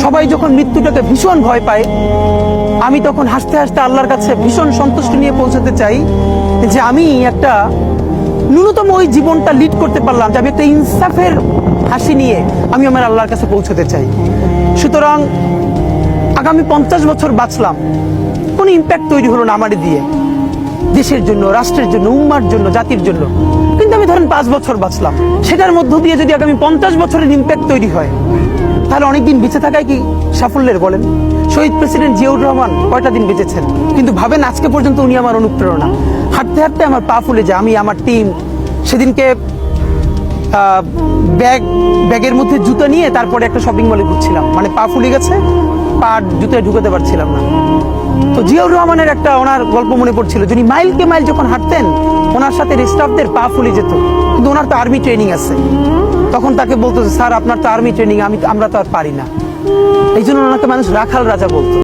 সবাই যখন মৃত্যুটাকে ভীষণ ভয় পায়, আমি তখন হাসতে হাসতে আল্লাহর কাছে ভীষণ সন্তুষ্টি নিয়ে পৌঁছাতে চাই যে আমি একটা ন্যূনতম ওই জীবনটা লিড করতে পারলাম, যে আমি একটা ইনসাফের হাসি নিয়ে আমি আমার আল্লাহর কাছে পৌঁছতে চাই। সুতরাং আগামী 50 বছর বাঁচলাম, কোনো ইম্প্যাক্ট তৈরি হলো না আমারে দিয়ে, দেশের জন্য, রাষ্ট্রের জন্য, উম্মার জন্য, জাতির জন্য। কিন্তু আমি ধরেন 5 বছর বাঁচলাম, সেটার মধ্য দিয়ে যদি আগামী 50 বছরের ইম্প্যাক্ট তৈরি হয়, তাহলে অনেকদিন বেঁচে থাকায় কি সাফল্যের বলেন? শহীদ প্রেসিডেন্ট জিয়াউর রহমান কয়টা দিন বেঁচেছেন, কিন্তু ভাবেন আজকে পর্যন্ত উনি আমার অনুপ্রেরণা। হাঁটতে হাঁটতে আমার পা ফুলে যায়, আমি আমার টিম সেদিনকে ব্যাগের মধ্যে জুতো নিয়ে তারপরে একটা শপিং মলে ঘুরছিলাম, মানে পা ফুলে গেছে, পা জুতোয় ঢুকাতে পারছিলাম না। তো জিয়াউর রহমানের একটা ওনার গল্প মনে পড়ছিল, যিনি মাইলকে মাইল যখন হাঁটতেন ওনার সাথে স্টাফদের পা ফুলে যেত, কিন্তু ওনার তো আর্মি ট্রেনিং আছে। তখন তাকে বলতো, স্যার আপনার তো আর্মি ট্রেনিং, আমরা তো আর পারি না। এই জন্য ওনাকে মানুষ রাখাল রাজা বলতো।